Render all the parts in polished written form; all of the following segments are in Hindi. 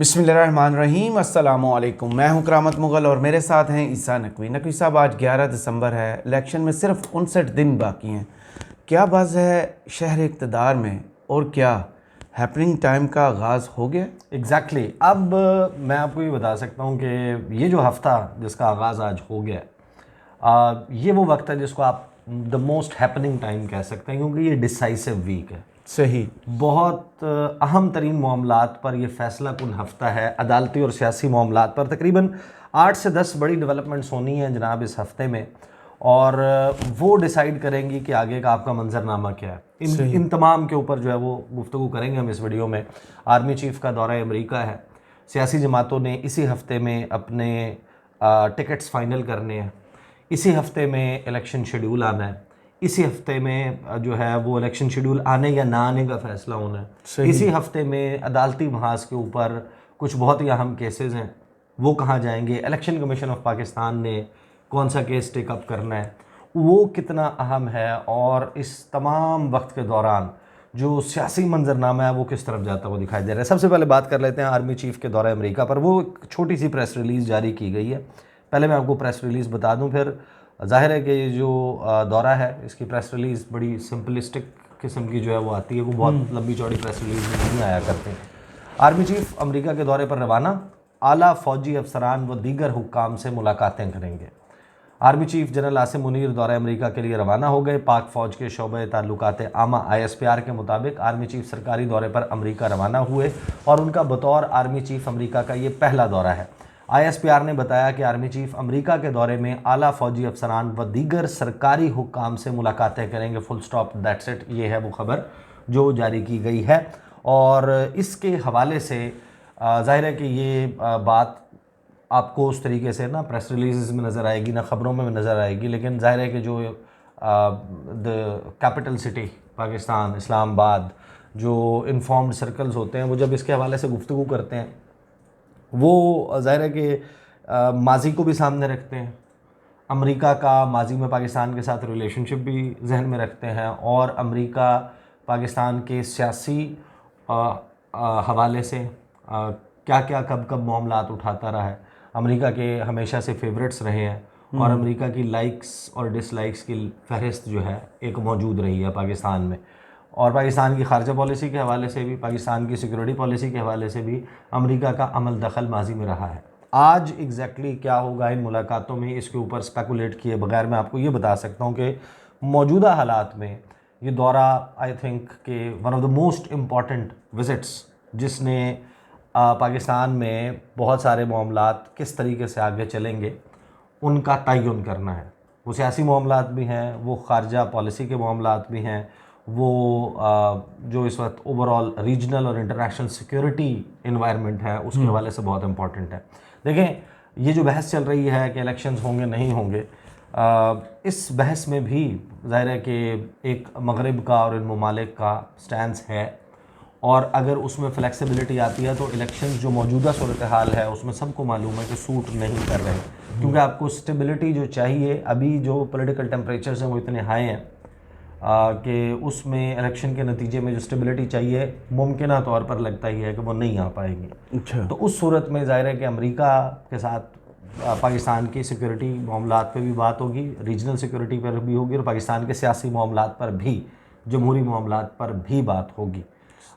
बिस्मिल्लाहिर्रहमानिर्रहीम, अस्सलामुअलैकुम। मैं हूं करामत मुग़ल और मेरे साथ हैं ईसा नकवी। नकवी साहब, आज 11 दिसंबर है, इलेक्शन में सिर्फ 59 दिन बाकी हैं। क्या बज़ है शहर इक़्तिदार में और क्या हैपनिंग टाइम का आगाज़ हो गया? एग्जैक्टली अब मैं आपको ये बता सकता हूँ कि ये जो हफ़्ता जिसका आगाज़ आज हो गया ये वो वक्त है जिसको आप द मोस्ट हैपनिंग टाइम कह सकते हैं, क्योंकि ये डिसाइसिव वीक है। सही। बहुत अहम तरीन मामलात पर यह फ़ैसला कुन हफ़्ता है। अदालती और सियासी मामलात पर तकरीबन 8 से 10 बड़ी डेवलपमेंट्स होनी हैं जनाब इस हफ़्ते में, और वो डिसाइड करेंगी कि आगे का आपका मंजरनामा क्या है। इन तमाम के ऊपर जो है वो गुफ्तगू करेंगे हम इस वीडियो में। आर्मी चीफ़ का दौरा अमेरिका है, सियासी जमातों ने इसी हफ़्ते में अपने टिकट्स फ़ाइनल करने हैं, इसी हफ़्ते में इलेक्शन शेड्यूल आना है, इसी हफ्ते में जो है वो इलेक्शन शेड्यूल आने या ना आने का फ़ैसला होना है। इसी हफ्ते में अदालती महाज के ऊपर कुछ बहुत ही अहम केसेस हैं, वो कहाँ जाएंगे। इलेक्शन कमीशन ऑफ पाकिस्तान ने कौन सा केस टेकअप करना है, वो कितना अहम है, और इस तमाम वक्त के दौरान जो सियासी मंजरनामा है वो किस तरफ जाता हुआ दिखाई दे रहा है। सबसे पहले बात कर लेते हैं आर्मी चीफ़ के दौरा अमेरिका पर। वो एक छोटी सी प्रेस रिलीज़ जारी की गई है। पहले मैं आपको प्रेस रिलीज़ बता दूँ, फिर ज़ाहिर है कि ये जो दौरा है इसकी प्रेस रिलीज़ बड़ी सिंपलिस्टिक किस्म की जो है वो आती है, वो बहुत लंबी चौड़ी प्रेस रिलीज़ नहीं आया करते। आर्मी चीफ़ अमेरिका के दौरे पर रवाना, आला फ़ौजी अफसरान व दीगर हुक्काम से मुलाकातें करेंगे। Army chief general Asim Munir दौरा अमेरिका के लिए रवाना हो गए। पाक फ़ौज के शोबे ताल्लुकात आमा ISPR के मुताबिक आर्मी चीफ़ सरकारी दौरे पर अमेरिका रवाना हुए और उनका बतौर आर्मी चीफ़ अमेरिका का ये पहला दौरा है। ISPR ने बताया कि आर्मी चीफ़ अमेरिका के दौरे में आला फ़ौजी अफसरान व दीगर सरकारी हुक्काम से मुलाकातें करेंगे। Full stop, that's it. ये है वो ख़बर जो जारी की गई है, और इसके हवाले से ज़ाहिर है कि ये बात आपको उस तरीके से ना प्रेस रिलीज़ में नज़र आएगी, ना ख़बरों में नज़र आएगी, लेकिन ज़ाहिर है कि जो the capital city Pakistan Islamabad, जो इन्फॉर्म्ड सर्कल्स होते हैं, वो जब इसके हवाले से गुफ्तगू करते हैं, वो ज़ाहिर है कि माजी को भी सामने रखते हैं, अमेरिका का माजी में पाकिस्तान के साथ रिलेशनशिप भी जहन में रखते हैं, और अमेरिका पाकिस्तान के सियासी हवाले से क्या क्या कब कब मामलात उठाता रहा है। अमेरिका के हमेशा से फेवरेट्स रहे हैं, और अमेरिका की लाइक्स और डिसलाइक्स की फहरिस्त जो है एक मौजूद रही है पाकिस्तान में, और पाकिस्तान की खारजा पॉलिसी के हवाले से भी, पाकिस्तान की सिक्योरिटी पॉलिसी के हवाले से भी अमेरिका का अमल दखल माजी में रहा है। आज एग्जैक्टली क्या होगा इन मुलाकातों में, इसके ऊपर स्पेकुलेट किए बगैर मैं आपको ये बता सकता हूँ कि मौजूदा हालात में ये दौरा आई थिंक कि one of the most important visits जिसने पाकिस्तान में बहुत सारे मामलात किस तरीके से आगे चलेंगे उनका तयन करना है। वो सियासी मामलात भी हैं, वो खारजा पॉलिसी के मामलात भी हैं, वो जो इस वक्त ओवरऑल रीजनल और इंटरनेशनल सिक्योरिटी इन्वायरमेंट है उसके हवाले से बहुत इंपॉर्टेंट है। देखें, ये जो बहस चल रही है कि इलेक्शंस होंगे नहीं होंगे, इस बहस में भी ज़ाहिर है कि एक मगरिब का और इन ममालिक का स्टैंस है, और अगर उसमें फ्लेक्सिबिलिटी आती है तो इलेक्शंस जो मौजूदा सूरत हाल है उसमें सबको मालूम है कि सूट नहीं कर रहे, क्योंकि आपको स्टेबिलिटी जो चाहिए, अभी जो पॉलिटिकल टेम्परेचर्स हैं वो इतने हाई हैं कि उसमें इलेक्शन के नतीजे में जो स्टेबिलिटी चाहिए मुमकिन तौर पर लगता ही है कि वो नहीं आ पाएगी। अच्छा। तो उस सूरत में ज़ाहिर है कि अमेरिका के साथ पाकिस्तान की सिक्योरिटी मामलात पे भी बात होगी, रीजनल सिक्योरिटी पर भी होगी, और पाकिस्तान के सियासी मामलात पर भी, जमहूरी मामलात पर भी बात होगी।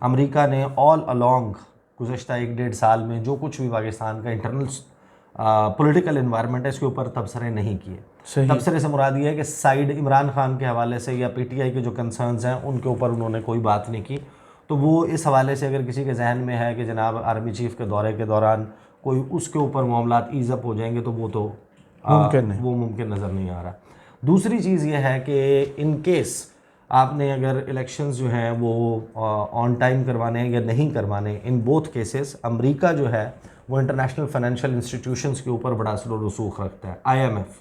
अमेरिका ने ऑल अलॉन्ग गुज़श्ता 1-1.5 साल में जो कुछ भी पाकिस्तान का इंटरनल पॉलिटिकल इन्वायरमेंट है इसके ऊपर तबसरे नहीं किए। तबसरे से मुराद ये है कि साइड इमरान खान के हवाले से या PTI के जो कंसर्न्स हैं उनके ऊपर उन्होंने कोई बात नहीं की। तो वो इस हवाले से अगर किसी के जहन में है कि जनाब आर्मी चीफ़ के दौरे के दौरान कोई उसके ऊपर मामलात ईज़अप हो जाएंगे, तो वो तो मुमकिन नज़र नहीं आ रहा। दूसरी चीज़ ये है कि इन केस आपने अगर इलेक्शंस जो हैं वो ऑन टाइम करवाने हैं या नहीं करवाने, इन बोथ केसेस अमेरिका जो है वो इंटरनेशनल फाइनेंशियल इंस्टीट्यूशंस के ऊपर बड़ा असर और रसूख रखता है। IMF,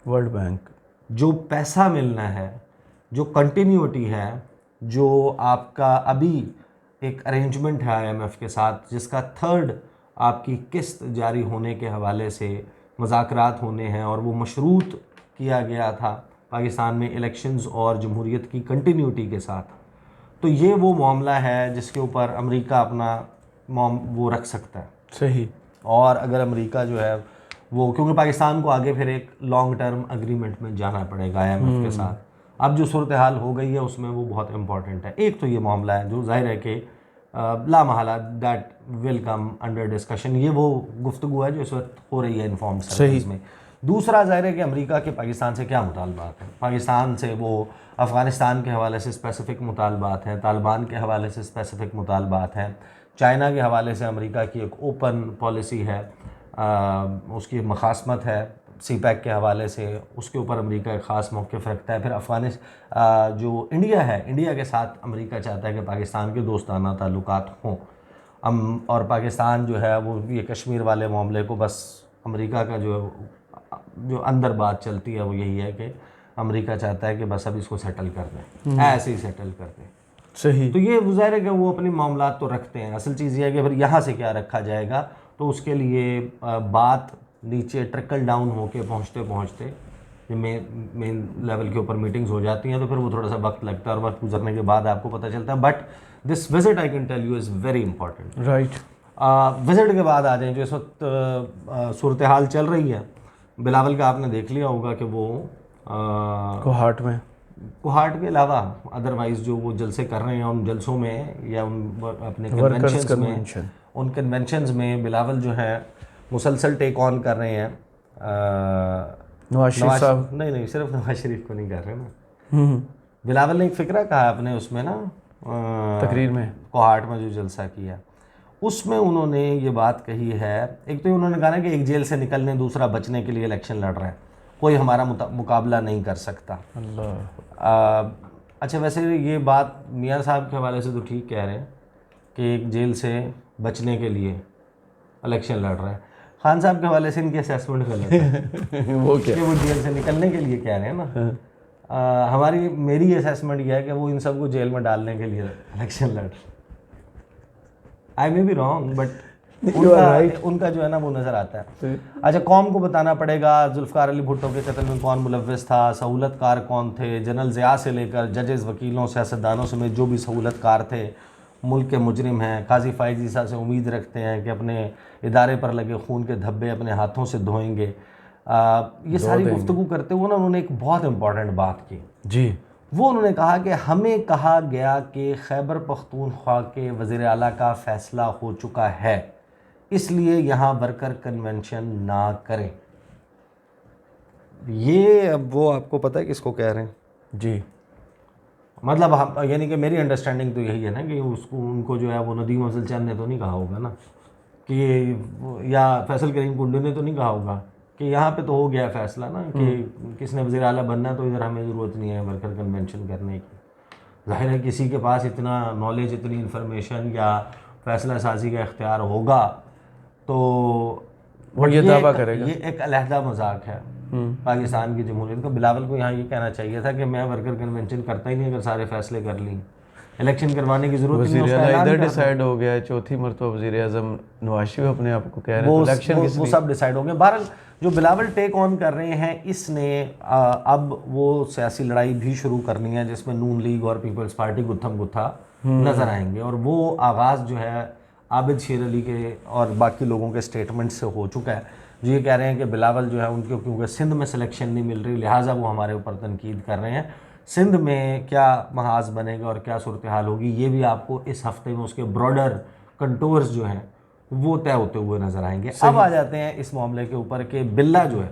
वर्ल्ड बैंक, जो पैसा मिलना है, जो कंटिन्यूटी है, जो आपका अभी एक अरेंजमेंट है IMF के साथ, जिसका थर्ड आपकी किस्त जारी होने के हवाले से मुज़ाकरात होने हैं, और वो मशरूत किया गया था पाकिस्तान में इलेक्शंस और जमहूरियत की कंटिन्यूटी के साथ। तो ये वो मामला है जिसके ऊपर अमेरिका अपना वो रख सकता है। सही। और अगर अमेरिका जो है वो, क्योंकि पाकिस्तान को आगे फिर एक लॉन्ग टर्म एग्रीमेंट में जाना पड़ेगा IMF के साथ, अब जो सूरत हाल हो गई है उसमें वो बहुत इंपॉर्टेंट है। एक तो ये मामला है जो जाहिर है कि ला महला that will come under discussion, ये वो गुफ्तगू है जो इस वक्त हो रही है इन्फॉर्म्ड सर्कल्स में। दूसरा जाहिर है कि अमेरिका के पाकिस्तान से क्या मुतालबात हैं, पाकिस्तान से वो अफ़गानिस्तान के हवाले से स्पेसिफ़िक मुतालबात हैं, तालिबान के हवाले से स्पेसिफ़िक मुतालबात हैं, चाइना के हवाले से अमेरिका की एक ओपन पॉलिसी है, उसकी मखासमत है CPEC के हवाले से, उसके ऊपर अमेरिका एक ख़ास मौक़िफ़ रखता है। फिर जो इंडिया है, इंडिया के साथ अमेरिका चाहता है कि पाकिस्तान के दोस्ताना ताल्लुकात हों। और पाकिस्तान जो है वो ये कश्मीर वाले मामले को बस अमेरिका का जो अंदर बात चलती है वो यही है कि अमेरिका चाहता है कि बस अब इसको सेटल कर दें, ऐसे ही सेटल कर दें। सही। तो ये ज़ाहिर है कि वो अपने मामलात तो रखते हैं, असल चीज़ ये है कि फिर यहाँ से क्या रखा जाएगा, तो उसके लिए बात नीचे ट्रिकल डाउन होके पहुँचते पहुँचते मेन लेवल के ऊपर मीटिंग्स हो जाती हैं, तो फिर वो थोड़ा सा वक्त लगता है और वक्त गुजरने के बाद आपको पता चलता है। But this visit I can tell you is very important. Right. Visit के बाद आ जाएं, जो इस वक्त सूरत हाल चल रही है, बिलावल का आपने देख लिया होगा कि वो कोहाट के अलावा अदरवाइज़ जो वो जलसे कर रहे हैं, उन जलसों में या उन अपने कन्वेंशंस में बिलावल जो है मुसलसल टेक ऑन कर रहे हैं। नवाज शरीफ साहब नहीं, सिर्फ नवाज शरीफ को नहीं कर रहे ना, बिलावल ने एक फ़िक्रा कहा अपने उसमें ना तकरीर में, कोहाट में जो जलसा किया उसमें उन्होंने ये बात कही है। एक तो उन्होंने कहा ना कि एक जेल से निकलने, दूसरा बचने के लिए इलेक्शन लड़ रहा है, कोई हमारा मुकाबला नहीं कर सकता। अल्लाह। अच्छा, वैसे ये बात मियाँ साहब के हवाले से तो ठीक कह रहे हैं कि एक जेल से बचने के लिए इलेक्शन लड़ रहा है। खान साहब के हवाले से इनकी असेसमेंट गलत है वो क्या, कि वो जेल से निकलने के लिए कह रहे हैं ना। मेरी असेसमेंट यह है कि वो इन सबको जेल में डालने के लिए इलेक्शन लड़ रहे। आई मे बी रॉन्ग, बट उनका जो है ना वो नज़र आता है। अच्छा, कौम को बताना पड़ेगा जुल्फ़िकार अली भुट्टो के कत्ल में कौन मुलव्विस था, सहूलतकार कौन थे, जनरल ज़िया से लेकर जजेस, वकीलों, सियासतदानों समेत जो भी सहूलतकार थे मुल्क के मुजरिम हैं। काजी फ़ाइज़ ईसा से उम्मीद रखते हैं कि अपने इदारे पर लगे खून के धब्बे अपने हाथों से धोएंगे। ये सारी गुफ्तगू करते हुए ना उन्होंने एक बहुत इंपॉर्टेंट बात की जी। वो उन्होंने कहा कि हमें कहा गया कि खैबर पख्तूनख्वा के वज़ीर आला का फ़ैसला हो चुका है, इसलिए यहाँ वर्कर कन्वेंशन ना करें। ये अब वो आपको पता है किसको कह रहे हैं जी। मतलब हम, यानी कि मेरी अंडरस्टैंडिंग तो यही है ना कि उनको जो है वो नदीम अफजल चंद ने तो नहीं कहा होगा ना कि, या फैसल करीम कुंडू ने तो नहीं कहा होगा कि यहाँ पे तो हो गया फ़ैसला ना कि किसने वज़ीर आला बनना, तो इधर हमें ज़रूरत नहीं है वर्कर कन्वेंशन करने की। जाहिर है किसी के पास इतना नॉलेज, इतनी इन्फॉर्मेशन या फ़ैसला साजी का इख्तियार होगा तो वो ये दावा करेगा। ये एक अलहदा मजाक है पाकिस्तान की जमहूरियत का। बिलावल को यहाँ ये कहना चाहिए था कि मैं वर्कर कन्वेंशन करता ही नहीं, अगर सारे फैसले कर ली, इलेक्शन करवाने की जरूरत नहीं। इधर डिसाइड हो गया है, चौथी मरतबा वज़ीर आज़म नवाज शरीफ अपने आप को कह रहे हैं, इलेक्शन वो सब डिसाइड हो गया। बहरहाल जो बिलावल टेक ऑन कर रहे हैं, इसने अब वो सियासी लड़ाई भी शुरू करनी है जिसमें नून लीग और पीपल्स पार्टी गुत्थम गुत्था नज़र आएंगे। और वो आगाज़ जो है आबिद शेर अली के और बाकी लोगों के स्टेटमेंट से हो चुका है, जो ये कह रहे हैं कि बिलावल जो है उनके, क्योंकि सिंध में सिलेक्शन नहीं मिल रही, लिहाजा वो हमारे ऊपर तनकीद कर रहे हैं। सिंध में क्या महाज बनेगा और क्या सूरत हाल होगी, ये भी आपको इस हफ्ते में उसके ब्रॉडर कंटोर्स जो हैं वो तय होते हुए नज़र आएंगे। अब आ जाते हैं इस मामले के ऊपर कि बिल्ला जो है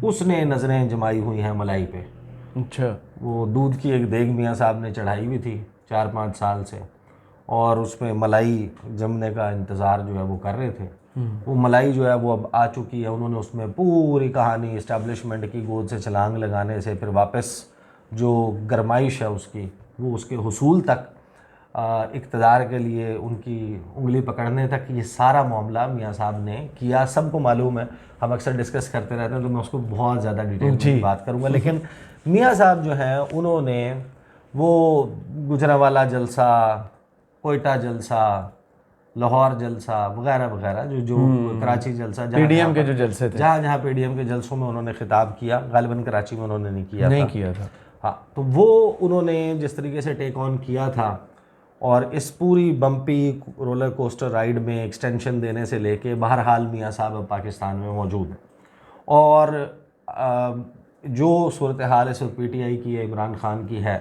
उसने नज़रें जमाई हुई हैं मलाई पे। अच्छा। वो दूध की एक देग मियाँ साहब ने चढ़ाई हुई थी 4-5 साल से, और उसमें मलाई जमने का इंतज़ार जो है वो कर रहे थे। वो मलाई जो है वो अब आ चुकी है। उन्होंने उसमें पूरी कहानी इस्टेब्लिशमेंट की गोद से छलांग लगाने से फिर वापस जो गरमाइश है उसकी, वो उसके हुसूल तक, इक़्तिदार के लिए उनकी उंगली पकड़ने तक, ये सारा मामला मियाँ साहब ने किया। सबको मालूम है, हम अक्सर डिस्कस करते रहते हैं, तो मैं उसको बहुत ज़्यादा डिटेल में बात करूँगा। लेकिन मियाँ साहब जो हैं उन्होंने वो गुजरांवाला जलसा, कोयटा जलसा, लाहौर जलसा वगैरह वगैरह, जो कराची जलसा, पीडीएम के जो जलसे थे, जहाँ पीडीएम के जलसों में उन्होंने खिताब किया, गालिबन कराची में उन्होंने नहीं किया था। किया था। हाँ, तो वो उन्होंने जिस तरीके से टेक ऑन किया था और इस पूरी बम्पी रोलर कोस्टर राइड में एक्सटेंशन देने से लेके बहरहाल मियाँ साहब अब पाकिस्तान में मौजूद हैं। और जो सूरत हाल इस वक्त PTI की है, इमरान खान की है,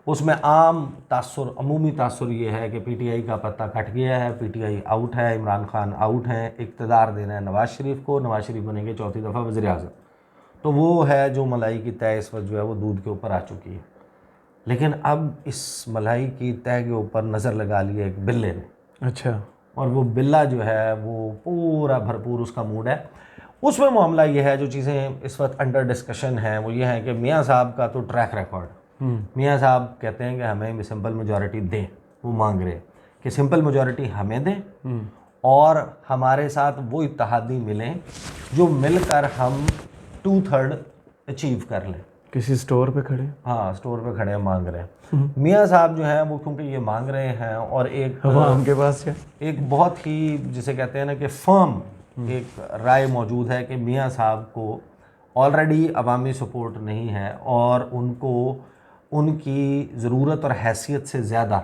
उसमें अमूमी तासुर ये है कि PTI का पत्ता कट गया है, PTI आउट है, इमरान खान आउट हैं, इक़्तिदार देना है नवाज़ शरीफ को, नवाज़ शरीफ बनेंगे चौथी दफ़ा वज़ीर-ए-आज़म। तो वो है जो मलाई की तय इस वक्त जो है वो दूध के ऊपर आ चुकी है। लेकिन अब इस मलाई की तय के ऊपर नज़र लगा ली है एक बिल्ले ने। अच्छा। और वो बिल्ला जो है वो पूरा भरपूर उसका मूड है। उसमें मामला ये है, जो चीज़ें इस वक्त अंडर डिस्कशन हैं वो ये हैं कि मियाँ साहब का तो ट्रैक रिकॉर्ड, मियाँ साहब कहते हैं कि हमें सिंपल मेजॉरिटी दें, वो मांग रहे हैं कि सिंपल मेजॉरिटी हमें दें और हमारे साथ वो इत्तेहादी मिलें जो मिलकर हम 2/3 अचीव कर लें। किसी स्टोर पे खड़े? हाँ, स्टोर पे खड़े हैं, मांग रहे हैं। मियाँ साहब जो हैं वो क्योंकि ये मांग रहे हैं और एक उनके पास क्या एक बहुत ही जिसे कहते हैं ना कि फर्म एक राय मौजूद है कि मियाँ साहब को ऑलरेडी अवामी सपोर्ट नहीं है और उनको उनकी ज़रूरत और हैसियत से ज़्यादा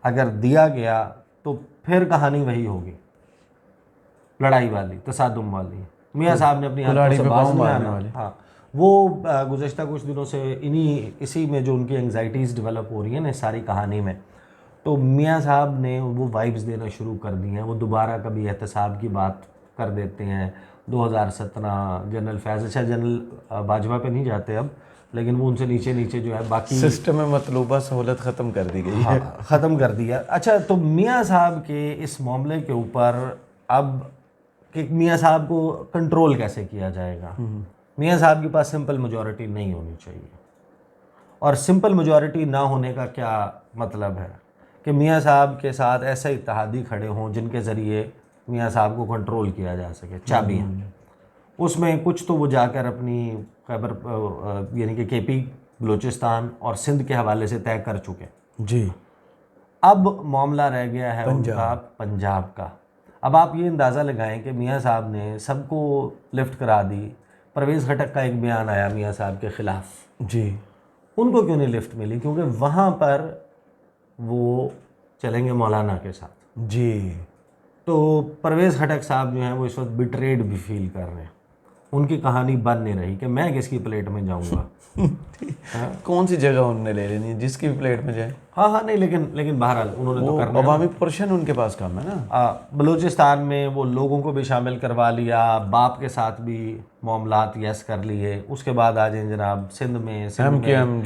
अगर दिया गया तो फिर कहानी वही होगी, लड़ाई वाली, तसादुम वाली। मियाँ साहब ने अपनी हाथों से बाज नहीं आना। हाँ, वो गुज़श्ता कुछ दिनों से इसी में जो उनकी एंग्जाइटीज़ डेवलप हो रही है ना सारी कहानी में, तो मियाँ साहब ने वो वाइब्स देना शुरू कर दी हैं। वो दोबारा कभी एहतसाब की बात कर देते हैं। 2017 जनरल फैज़, अच्छा जनरल बाजवा पे नहीं जाते अब, लेकिन वो उनसे नीचे नीचे जो है बाकी सिस्टम में मतलूबा सहूलत ख़त्म कर दी गई है। ख़त्म कर दिया। अच्छा, तो मियाँ साहब के इस मामले के ऊपर अब कि मियाँ साहब को कंट्रोल कैसे किया जाएगा। मियाँ साहब के पास सिंपल मेजॉरिटी नहीं होनी चाहिए। और सिंपल मेजॉरिटी ना होने का क्या मतलब है कि मियाँ साहब के साथ ऐसे इत्तेहादी खड़े हों जिनके ज़रिए मियाँ साहब को कंट्रोल किया जा सके, चाबियाँ। उसमें कुछ तो वो जाकर अपनी खैबर यानी कि KP बलूचिस्तान और सिंध के हवाले से तय कर चुके जी। अब मामला रह गया है उनका पंजाब का। अब आप ये अंदाज़ा लगाएं कि मियाँ साहब ने सबको लिफ्ट करा दी। परवेज़ खटक का एक बयान आया मियाँ साहब के ख़िलाफ़ जी। उनको क्यों नहीं लिफ्ट मिली? क्योंकि वहाँ पर वो चलेंगे मौलाना के साथ जी। तो परवेज़ खटक साहब जो हैं वो इस वक्त बिट्रेड भी फील कर रहे हैं। उनकी कहानी बन नहीं रही कि मैं किसकी प्लेट में जाऊंगा। कौन सी जगह उन्होंने ले लेनी है जिसकी भी प्लेट में जाए। हाँ, नहीं, लेकिन बहरहाल उन्होंने तो करना है। अवामी पोर्शन उनके पास कम है ना। बलूचिस्तान में वो लोगों को भी शामिल करवा लिया, बाप के साथ भी मामलात यस कर लिए। उसके बाद आ जाए जनाब सिंध में MQM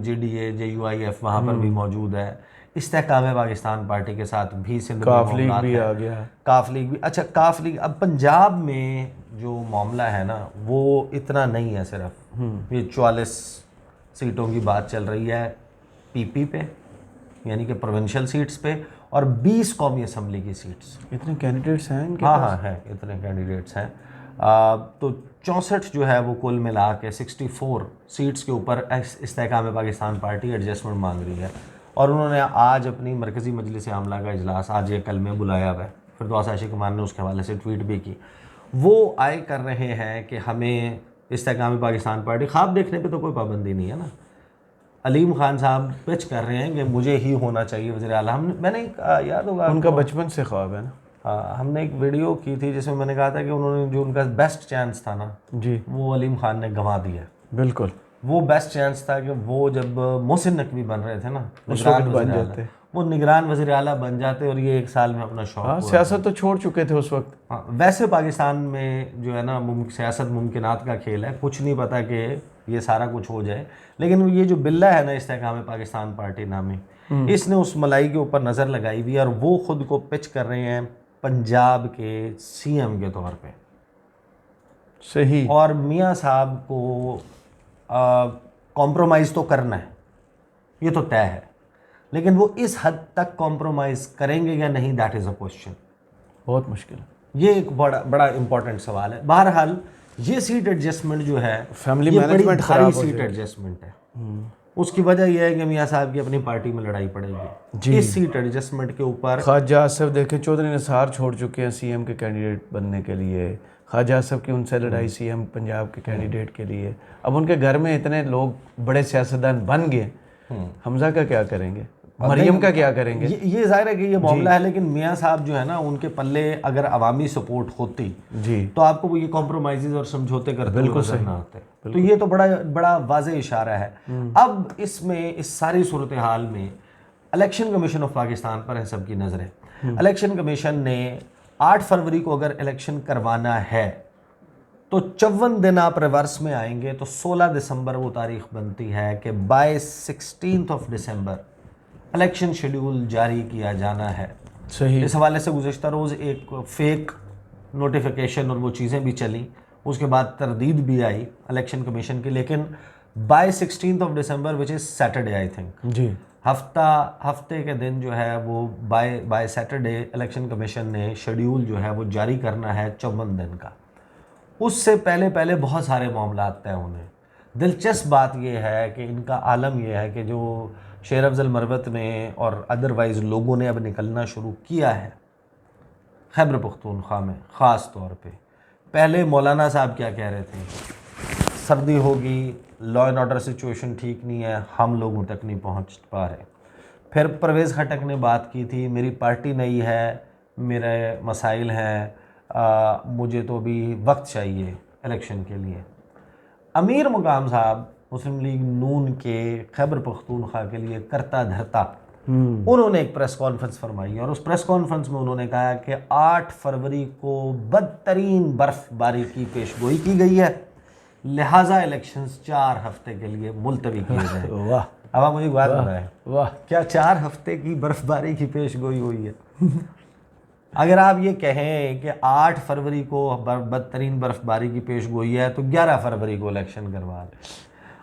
GDA JUIF वहाँ पर भी मौजूद है। इस्तेहकाम पाकिस्तान पार्टी के साथ भी सिंध में काफ लीग मामलात भी है। आ गया। काफ लीग भी। अच्छा, काफ लीग अब पंजाब में जो मामला है ना वो इतना नहीं है। सिर्फ ये 44 सीटों की बात चल रही है PP पे, यानी कि प्रोविंशियल सीट्स पे, और 20 कौमी असम्बली की सीट्स। इतने कैंडिडेट्स हैं इनके हाँ पास? हाँ हैं, इतने कैंडिडेट्स हैं। तो 64 जो है वो कुल मिला के 64 सीट्स के ऊपर इस्तेहकाम पाकिस्तान पार्टी एडजस्टमेंट मांग रही है। और उन्होंने आज अपनी मरकज़ी मजलिस आमला का इजलास आज या कल में बुलाया हुआ है। फिरदौस आशिक मान ने उसके हवाले से ट्वीट भी की। वो आए कर रहे हैं कि हमें इस्तेहकाम पाकिस्तान पार्टी, ख्वाब देखने पे तो कोई पाबंदी नहीं है ना। अलीम खान साहब पिच कर रहे हैं कि मुझे ही होना चाहिए वज़ीर आला। मैंने याद होगा उनका बचपन से ख्वाब है ना। हाँ, हमने एक वीडियो की थी जिसमें मैंने कहा था कि उन्होंने जो उनका बेस्ट चांस था ना जी, वो अलीम खान ने गंवा दिया। बिल्कुल। वो बेस्ट चांस था कि वो जब मोहसिन नकवी बन रहे थे ना, उस वक्त बन जाते, वो निगरान वज़ीर आला बन जाते और ये 1 साल में अपना शौक हाँ, सियासत तो छोड़ चुके थे उस वक्त। हाँ, वैसे पाकिस्तान में जो है ना सियासत मुमकिनात का खेल है। कुछ नहीं पता कि ये सारा कुछ हो जाए। लेकिन ये जो बिल्ला है ना इस्तेहकाम पाकिस्तान पार्टी नामी, इसने उस मलाई के ऊपर नज़र लगाई हुई और वो ख़ुद को पिच कर रहे हैं पंजाब के CM के तौर पे। सही। और मियाँ साहब को कॉम्प्रोमाइज़ तो करना है, ये तो तय है। लेकिन वो इस हद तक कॉम्प्रोमाइज़ करेंगे या नहीं, दैट इज़ अ क्वेश्चन। बहुत मुश्किल है। ये एक बड़ा इंपॉर्टेंट सवाल है। बहरहाल ये सीट एडजस्टमेंट जो है फैमिली ये मैनेजमेंट बड़ी खराब भारी हो सीट जाएगी। एडजस्टमेंट है। उसकी वजह यह है कि मियाँ साहब की अपनी पार्टी में लड़ाई पड़ेगी जी। इस सीट एडजस्टमेंट के ऊपर। ख्वाजा आसफ देखें, चौधरी निसार छोड़ चुके हैं CM के कैंडिडेट बनने के लिए। ख्वाजा आसफ की उनसे लड़ाई CM पंजाब के कैंडिडेट के लिए। अब उनके घर में इतने लोग बड़े सियासतदान बन गए, हमजा का क्या करेंगे? मरियम का क्या करेंगे? ये जाहिर है कि ये मामला है, लेकिन मियाँ साहब जो है ना, उनके पल्ले अगर अवामी सपोर्ट होती जी तो आपको वो ये कॉम्प्रोमाइज़ और समझौते करते हुए नजर ना आते। तो ये तो बड़ा बड़ा वाज़ेह इशारा है। अब इसमें इस सारी सूरत हाल में इलेक्शन कमीशन ऑफ पाकिस्तान पर है सबकी नज़रें। इलेक्शन कमीशन ने 8 फरवरी को अगर इलेक्शन करवाना है तो 54 दिन आप रिवर्स में आएंगे तो 16 दिसंबर वो तारीख बनती है कि by 16 of December election schedule जारी किया जाना है। सही। इस हवाले से गुज़श्ता रोज़ एक फेक नोटिफिकेशन और वो चीज़ें भी चली, उसके बाद तरदीद भी आई इलेक्शन कमीशन की, लेकिन by 16 of December which is Saturday I think, जी हफ्ते के दिन जो है वो बाय सैटरडे इलेक्शन कमीशन ने शेड्यूल जो है वो जारी करना है 54 दिन का। उससे पहले बहुत सारे मामला तय होने। दिलचस्प बात यह है कि इनका आलम यह है कि जो शेर अफजल मरवत ने और अदरवाइज़ लोगों ने अब निकलना शुरू किया है खैबर पख्तूनख्वा में ख़ास तौर पे। पहले मौलाना साहब क्या कह रहे थे, सर्दी होगी, लॉ एंड ऑर्डर सिचुएशन ठीक नहीं है, हम लोगों तक नहीं पहुंच पा रहे। फिर परवेज़ खटक ने बात की थी, मेरी पार्टी नई है, मेरे मसाइल हैं, मुझे तो अभी वक्त चाहिए इलेक्शन के लिए। अमीर मुकाम साहब मुस्लिम लीग नून के खैबर पख्तूनख्वा के लिए करता धरता, उन्होंने एक प्रेस कॉन्फ्रेंस फरमाई और उस प्रेस कॉन्फ्रेंस में उन्होंने कहा कि 8 फरवरी को बदतरीन बर्फबारी की पेशगोई की गई है, लिहाजा इलेक्शंस 4 हफ्ते के लिए मुलतवी किए गए। वाह। अब आप मुझे बात बताएं, वाह, क्या 4 हफ्ते की बर्फबारी की पेशगोई हुई है? अगर आप ये कहें कि 8 फरवरी को बदतरीन बर्फबारी की पेशगोई है तो 11 फरवरी को इलेक्शन करवा लें।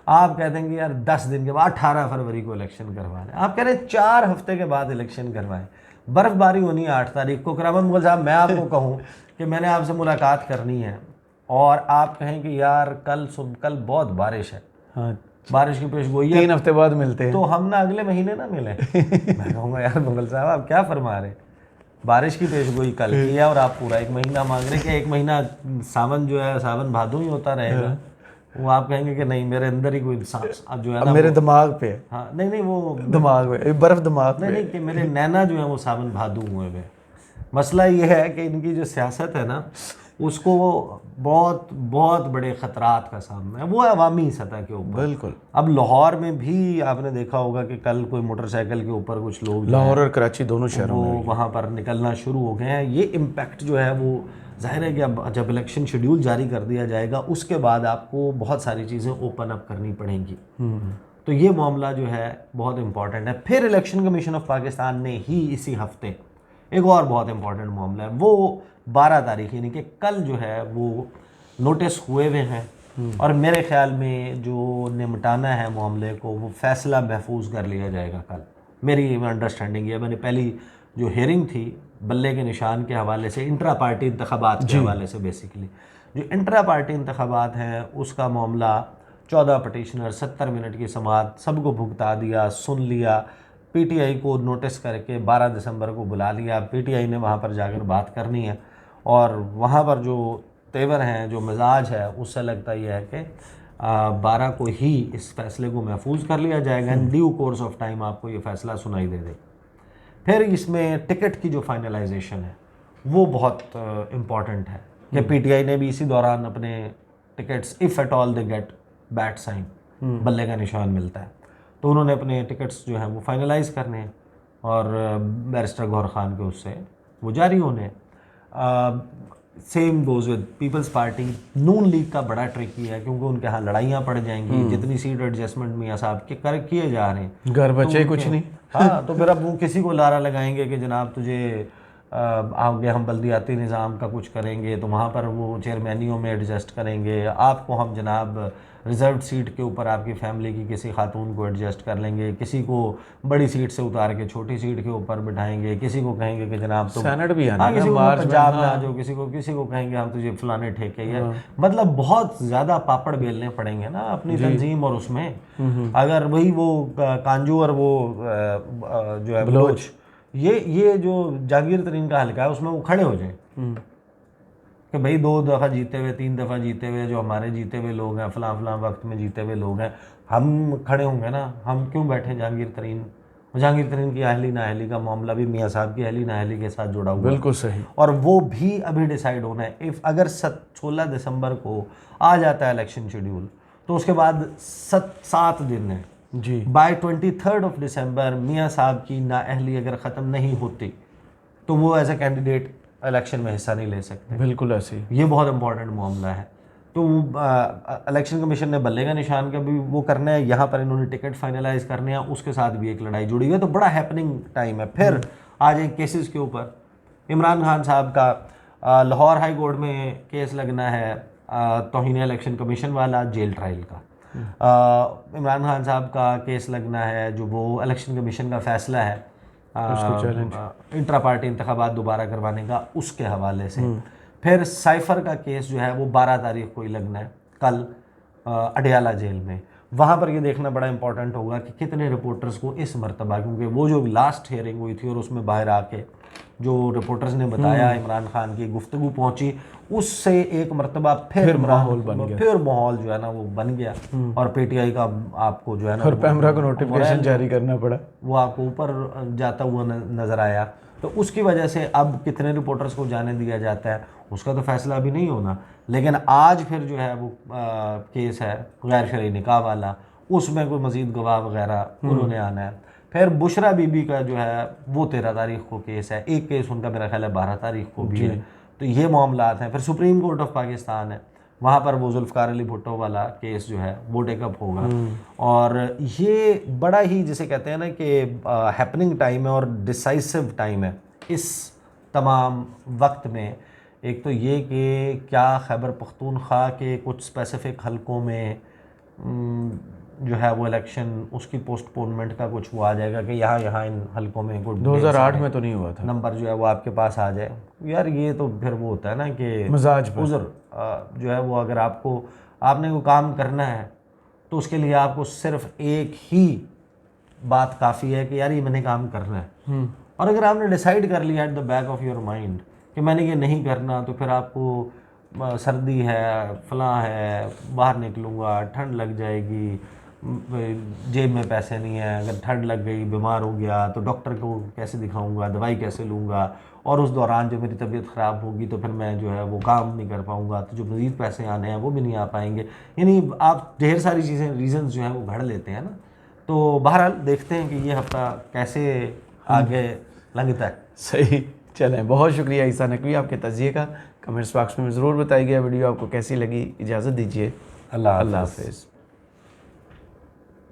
आप कह देंगे यार 10 दिन के बाद 18 फरवरी को इलेक्शन करवा लें। आप कह रहे हैं 4 हफ्ते के बाद इलेक्शन करवाएं। बर्फबारी होनी है 8 तारीख को। करामत मुगल साहब, मैं आपको कहूँ कि मैंने आपसे मुलाकात करनी है और आप कहें कि यार कल बहुत बारिश है, हाँ, बारिश की पेशगोई है, 3 हफ्ते बाद मिलते हैं, तो हम ना अगले महीने ना मिलें। मैं कहूँगा यार मुगल साहब आप क्या फरमा रहे हैं, बारिश की पेशगोई कल की है और आप पूरा 1 महीना मांग रहे हैं कि 1 महीना सावन जो है सावन भादों ही होता रहेगा। वो आप कहेंगे कि नहीं मेरे अंदर ही कोई जो है ना मेरे दिमाग पे है। हाँ नहीं वो दिमाग में बर्फ दिमाग नहीं पे। नहीं कि मेरे नैना जो है वो सावन भादू हुए हुए। मसला ये है कि इनकी जो सियासत है ना उसको बहुत बहुत बड़े ख़तरात का सामना है, वो अवामी सतह के ऊपर। बिल्कुल। अब लाहौर में भी आपने देखा होगा कि कल कोई मोटरसाइकिल के ऊपर कुछ लोग लाहौर और कराची दोनों शहरों वो में वहाँ पर निकलना शुरू हो गए हैं। ये इम्पैक्ट जो है वो जाहिर है कि अब जब इलेक्शन शेड्यूल जारी कर दिया जाएगा उसके बाद आपको बहुत सारी चीज़ें ओपन अप करनी पड़ेंगी। तो ये मामला जो है बहुत इम्पॉर्टेंट है। फिर इलेक्शन कमीशन ऑफ पाकिस्तान ने ही इसी हफ्ते एक और बहुत इम्पॉर्टेंट मामला है, वो 12 तारीख यानी कि कल जो है वो नोटिस हुए हुए हैं और मेरे ख्याल में जो निपटाना है मामले को वो फैसला महफूज कर लिया जाएगा कल। मेरी अंडरस्टैंडिंग है, मैंने पहली जो हेयरिंग थी बल्ले के निशान के हवाले से, इंट्रा पार्टी इंतखाबात के हवाले से, बेसिकली जो इंट्रा पार्टी इंतखाबात हैं उसका मामला 14 पटिशनर 70 मिनट की समाअत सबको भुगता दिया, सुन लिया, पीटीआई को नोटिस करके 12 दिसंबर को बुला लिया। पीटीआई ने वहाँ पर जाकर बात करनी है और वहाँ पर जो तेवर हैं, जो मिजाज है, उससे लगता यह है कि 12 को ही इस फैसले को महफूज कर लिया जाएगा। In due course of time आपको ये फैसला सुनाई दे देगा। फिर इसमें टिकट की जो फाइनलाइजेशन है वो बहुत इम्पॉर्टेंट है कि पीटीआई ने भी इसी दौरान अपने tickets if at all they get bat sign, बल्ले का निशान मिलता है, तो उन्होंने अपने टिकट्स जो हैं वो फाइनलाइज़ करने हैं और बैरिस्टर गौहर खान के उससे वो जारी होने हैं। Same goes with People's Party. Noon League का बड़ा ट्रिकी है क्योंकि उनके यहाँ लड़ाइयाँ पड़ जाएंगी, जितनी सीट एडजस्टमेंट मियाँ साहब के किए जा रहे हैं, घर बचे कुछ नहीं। हाँ तो फिर अब वो किसी को लारा लगाएंगे कि जनाब तुझे आगे हम बल्दियाती निज़ाम का कुछ करेंगे, तो वहाँ पर वो चेयरमैनियों में एडजस्ट करेंगे, आपको हम जनाब रिज़र्व सीट के ऊपर आपकी फैमिली की किसी खातून को एडजस्ट कर लेंगे, किसी को बड़ी सीट से उतार के छोटी सीट के ऊपर बिठाएंगे, किसी को कहेंगे कि जनाब तुम सेनेट भी आना, हाँ, किसी को मार्च में, पंजाब में आ जाओ, किसी को कहेंगे हम तुझे फलाने ठेके या मतलब बहुत ज़्यादा पापड़ बेलने पड़ेंगे ना अपनी तंजीम और उसमें। अगर वही वो कांजू और वो जो है बलोच, ये जो जागीर तरीन का हल्का है उसमें वो खड़े हो जाए कि भाई 2 दफ़ा जीते हुए 3 दफ़ा जीते हुए जो हमारे जीते हुए लोग हैं, फलां वक्त में जीते हुए लोग हैं, हम खड़े होंगे ना, हम क्यों बैठे जहांगीर तरीन जहांगीर तरीन की अहली नाअहली का मामला भी मियाँ साहब की अहली नाअहली के साथ जुड़ा हुआ है। बिल्कुल सही। और वो भी अभी डिसाइड होना है। इफ़ अगर 16 दिसंबर को आ जाता है इलेक्शन शेड्यूल, तो उसके बाद 7 दिन है जी। बाय 23 ऑफ दिसंबर मियाँ साहब की नाअहली अगर ख़त्म नहीं होती तो वो एज ए कैंडिडेट इलेक्शन में हिस्सा नहीं ले सकते। बिल्कुल ऐसे ही। ये बहुत इंपॉर्टेंट मामला है। तो इलेक्शन कमीशन ने बल्ले का निशान का भी वो करना है, यहाँ पर इन्होंने टिकट फाइनलाइज करने हैं, उसके साथ भी एक लड़ाई जुड़ी हुई है। तो बड़ा हैपनिंग टाइम है। फिर आ जाए केसेस के ऊपर। इमरान खान साहब का लाहौर हाई कोर्ट में केस लगना है, तौहीन इलेक्शन कमीशन वाला, जेल ट्रायल का। इमरान खान साहब का केस लगना है, जो वो इलेक्शन कमीशन का फैसला है इंट्रा पार्टी इंतखाबात दोबारा करवाने का, उसके हवाले से। फिर साइफर का केस जो है वो 12 तारीख को ही लगना है, कल अडयाला जेल में। वहाँ पर ये देखना बड़ा इंपॉर्टेंट होगा कि कितने रिपोर्टर्स को इस मरतबा, क्योंकि वो जो लास्ट हियरिंग हुई थी और उसमें बाहर आके जो रिपोर्टर्स ने बताया इमरान खान की गुफ्तगू पहुंची, उससे एक मरतबा फिर माहौल बन गया, फिर माहौल जो है ना वो बन गया। और पीटीआई का आपको जो है ना, और पैमरा को नोटिफिकेशन जारी करना पड़ा, वो आपको ऊपर जाता हुआ नज़र आया। तो उसकी वजह से अब कितने रिपोर्टर्स को जाने दिया जाता है उसका तो फैसला अभी नहीं होना। लेकिन आज फिर जो है वो केस है गैर शरई निकाह वाला, उसमें कोई मज़ीद गवाह वगैरह उन्होंने आना है। फिर बुशरा बीबी का जो है वो 13 तारीख को केस है, एक केस उनका मेरा ख्याल है 12 तारीख को भी है। तो ये मामलात हैं। फिर सुप्रीम कोर्ट ऑफ पाकिस्तान है, वहाँ पर वो जुल्फ़कार अली भुट्टो वाला केस जो है वो टेकअप होगा। और ये बड़ा ही जिसे कहते हैं ना कि हैपनिंग टाइम है और डिसाइसिव टाइम है इस तमाम वक्त में। एक तो ये कि क्या खैबर पख्तूनख्वा के कुछ स्पेसिफिक हलकों में जो है वो इलेक्शन, उसकी पोस्टपोनमेंट का कुछ वो आ जाएगा कि यहाँ इन हलकों में कुछ 2008 में तो नहीं हुआ था, नंबर जो है वो आपके पास आ जाए। यार ये तो फिर वो होता है ना कि मिजाज पर उज़र जो है वो, अगर आपने को काम करना है तो उसके लिए आपको सिर्फ एक ही बात काफ़ी है कि यार ये मैंने काम करना है। और अगर आपने डिसाइड कर लिया at the back of your mind कि मैंने ये नहीं करना, तो फिर आपको सर्दी है, फलां है, बाहर निकलूँगा, ठंड लग जाएगी, जेब में पैसे नहीं है, अगर ठंड लग गई, बीमार हो गया तो डॉक्टर को कैसे दिखाऊंगा, दवाई कैसे लूँगा, और उस दौरान जो मेरी तबीयत ख़राब होगी तो फिर मैं जो है वो काम नहीं कर पाऊँगा, तो जो मज़ीद पैसे आने हैं वो भी नहीं आ पाएंगे। यानी आप ढेर सारी चीज़ें, रीज़न्स जो हैं वो घड़ लेते हैं ना। तो बहरहाल देखते हैं कि ये हफ्ता कैसे आगे लंघता है। सही। चलें, बहुत शुक्रिया ईसा नकवी आपके तजिए का। कमेंट्स बॉक्स में ज़रूर बताइएगा वीडियो आपको कैसी लगी। इजाज़त दीजिए, अल्लाह हाफ़िज़।